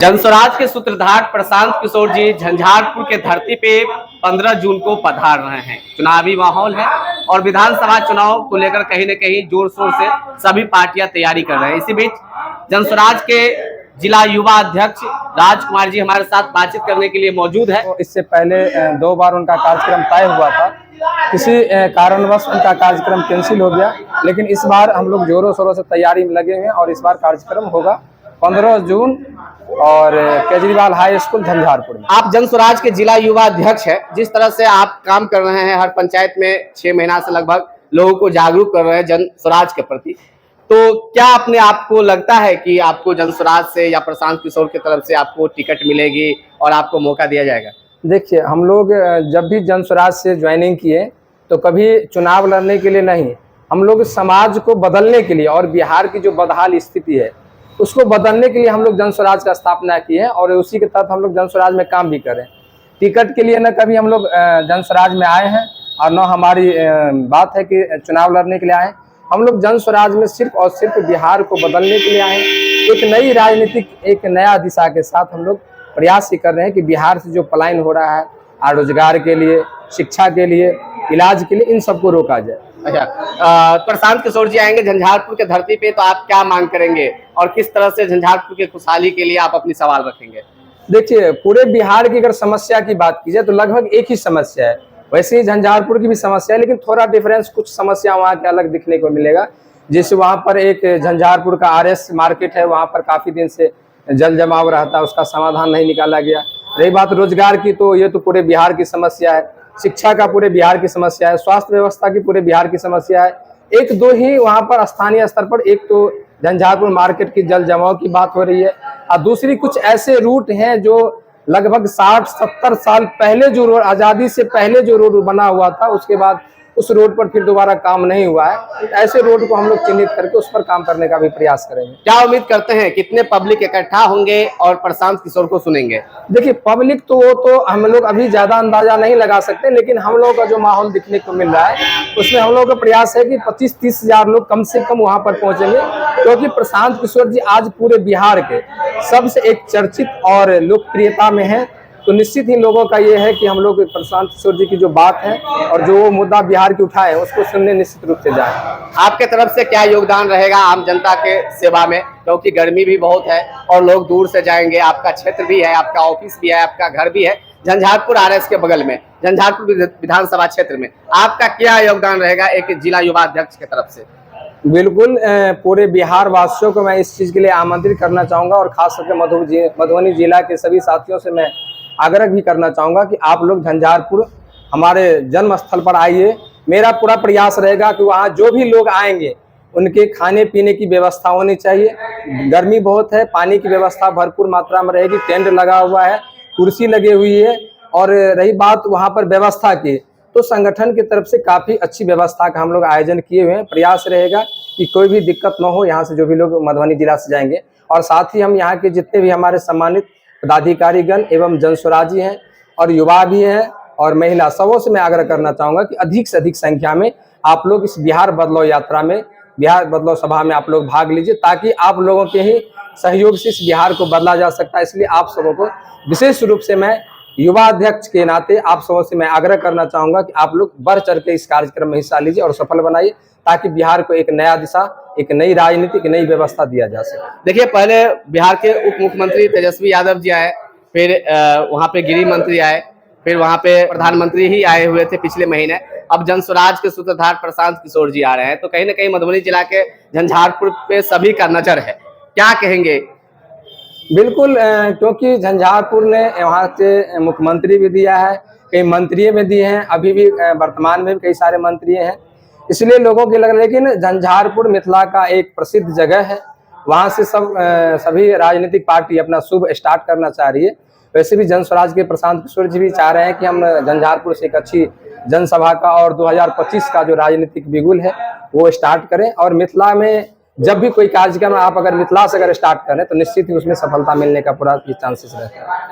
जनस्वराज के सूत्रधार प्रशांत किशोर जी झंझारपुर के धरती पे 15 जून को पधार रहे हैं। चुनावी माहौल है और विधानसभा चुनाव को लेकर कहीं न कहीं जोर शोर से सभी पार्टियां तैयारी कर रहे हैं। इसी बीच जनस्वराज के जिला युवा अध्यक्ष राजकुमार जी हमारे साथ बातचीत करने के लिए मौजूद है। तो इससे पहले 2 बार उनका कार्यक्रम तय हुआ था, किसी कारणवश उनका कार्यक्रम कैंसिल हो गया, लेकिन इस बार हम लोग जोरों शोरों से तैयारी में लगे हुए हैं और इस बार कार्यक्रम होगा 15 जून और केजरीवाल हाई स्कूल झंझारपुर में। आप जनस्वराज के जिला युवा अध्यक्ष हैं, जिस तरह से आप काम कर रहे हैं, हर पंचायत में 6 महीना से लगभग लोगों को जागरूक कर रहे हैं जनस्वराज के प्रति, तो क्या अपने आप को लगता है कि आपको जनस्वराज से या प्रशांत किशोर की तरफ से आपको टिकट मिलेगी और आपको मौका दिया जाएगा? देखिए, हम लोग जब भी जनस्वराज से ज्वाइनिंग किए तो कभी चुनाव लड़ने के लिए नहीं, हम लोग समाज को बदलने के लिए और बिहार की जो बदहाल स्थिति है उसको बदलने के लिए हम लोग जनस्वराज का स्थापना की है और उसी के तहत हम लोग जनस्वराज में काम भी करें। टिकट के लिए न कभी हम लोग जनस्वराज में आए हैं और न हमारी बात है कि चुनाव लड़ने के लिए आए हैं। हम लोग जनस्वराज में सिर्फ और सिर्फ बिहार को बदलने के लिए आए हैं। एक नई राजनीतिक, एक नया दिशा के साथ हम लोग प्रयास ही कर रहे हैं कि बिहार से जो पलायन हो रहा है, रोजगार के लिए, शिक्षा के लिए, इलाज के लिए, इन सबको रोका जाए। अच्छा, प्रशांत किशोर जी आएंगे झंझारपुर के धरती पे, तो आप क्या मांग करेंगे और किस तरह से झंझारपुर की खुशहाली के लिए आप अपनी सवाल रखेंगे? देखिए, पूरे बिहार की अगर समस्या की बात की जाए तो लगभग एक ही समस्या है। वैसे ही झंझारपुर की भी समस्या है, लेकिन थोड़ा डिफरेंस, कुछ समस्या वहाँ के अलग दिखने को मिलेगा। जैसे वहाँ पर एक झंझारपुर का RS मार्केट है, वहाँ पर काफी दिन से जल जमाव रहता है, उसका समाधान नहीं निकाला गया। रही बात रोजगार की, तो ये तो पूरे बिहार की समस्या है। शिक्षा का पूरे बिहार की समस्या है। स्वास्थ्य व्यवस्था की पूरे बिहार की समस्या है। एक दो ही वहाँ पर स्थानीय स्तर पर, एक तो झंझारपुर मार्केट की जल जमाव की बात हो रही है और दूसरी कुछ ऐसे रूट हैं जो लगभग 60-70 साल पहले जो रोड, आजादी से पहले जो रोड बना हुआ था, उसके बाद उस रोड पर फिर दोबारा काम नहीं हुआ है। ऐसे रोड को हम लोग चिन्हित करके उस पर काम करने का भी प्रयास करेंगे। क्या उम्मीद करते हैं कितने पब्लिक इकट्ठा होंगे और प्रशांत किशोर को सुनेंगे? देखिए, पब्लिक तो वो तो हम लोग अभी ज्यादा अंदाजा नहीं लगा सकते, लेकिन हम लोगों का जो माहौल दिखने को मिल रहा है उसमें हम लोगों का प्रयास है कि 25-30 हजार लोग कम से कम वहां पर पहुंचेंगे, क्योंकि प्रशांत किशोर जी आज पूरे बिहार के सबसे एक चर्चित और लोकप्रियता में है। तो निश्चित ही लोगों का ये है कि हम लोग प्रशांत किशोर जी की जो बात है और जो वो मुद्दा बिहार की उठाए उसको सुनने निश्चित रूप से जाएं। आपके तरफ से क्या योगदान रहेगा आम जनता के सेवा में, क्योंकि गर्मी भी बहुत है और लोग दूर से जाएंगे, आपका क्षेत्र भी है, आपका ऑफिस भी है, आपका घर भी है झंझारपुर RS के बगल में, झंझारपुर विधानसभा क्षेत्र में, आपका क्या योगदान रहेगा एक जिला युवा अध्यक्ष की तरफ से? बिल्कुल, पूरे बिहार वासियों को मैं इस चीज के लिए आमंत्रित करना चाहूंगा और खास करके मधुबनी जिला के सभी साथियों से मैं आग्रह भी करना चाहूंगा कि आप लोग झंझारपुर हमारे जन्म स्थल पर आइए। मेरा पूरा प्रयास रहेगा कि वहाँ जो भी लोग आएंगे उनके खाने पीने की व्यवस्था होनी चाहिए। गर्मी बहुत है, पानी की व्यवस्था भरपूर मात्रा में रहेगी, टेंट लगा हुआ है, कुर्सी लगी हुई है। और रही बात वहाँ पर व्यवस्था की, तो संगठन की तरफ से काफी अच्छी व्यवस्था का हम लोग आयोजन किए हुए हैं। प्रयास रहेगा कि कोई भी दिक्कत न हो यहाँ से जो भी लोग मधुबनी जिला से जाएंगे। और साथ ही हम यहाँ के जितने भी हमारे सम्मानित पदाधिकारीगण एवं जनस्वराजी हैं और युवा भी हैं और महिला, सबों से मैं आग्रह करना चाहूंगा कि अधिक से अधिक संख्या में आप लोग इस बिहार बदलाव यात्रा में, बिहार बदलाव सभा में आप लोग भाग लीजिए, ताकि आप लोगों के ही सहयोग से इस बिहार को बदला जा सकता है। इसलिए आप सबों को विशेष रूप से मैं युवा अध्यक्ष के नाते आप सबों से मैं आग्रह करना चाहूंगा कि आप लोग बढ़ चढ़ के इस कार्यक्रम में हिस्सा लीजिए और सफल बनाइए, ताकि बिहार को एक नया दिशा, एक नई राजनीति, एक नई व्यवस्था दिया जा सके। देखिए, पहले बिहार के उप मुख्यमंत्री तेजस्वी यादव जी आए, फिर वहाँ पे गृह मंत्री आए, फिर वहाँ पे प्रधानमंत्री ही आए हुए थे पिछले महीने। अब जनस्वराज के सूत्रधार प्रशांत किशोर जी आ रहे हैं, तो कहीं ना कहीं मधुबनी जिला के झंझारपुर पे सभी का नजर है, क्या कहेंगे? बिल्कुल, क्योंकि झंझारपुर ने वहाँ से मुख्यमंत्री भी दिया है, कई मंत्री भी दिए हैं, अभी भी वर्तमान में भी कई सारे मंत्री हैं, इसलिए लोगों के लग रहा है। लेकिन झंझारपुर मिथिला का एक प्रसिद्ध जगह है, वहाँ से सभी राजनीतिक पार्टी अपना शुभ स्टार्ट करना चाह रही है। वैसे भी जनस्वराज के प्रशांत किशोर जी भी चाह रहे हैं कि हम झंझारपुर से एक अच्छी जनसभा का और 2025 का जो राजनीतिक बिगुल है वो स्टार्ट करें। और मिथिला में जब भी कोई कार्यक्रम आप अगर मिथिला से अगर स्टार्ट करें तो निश्चित ही उसमें सफलता मिलने का पूरा चांसेस रहता है।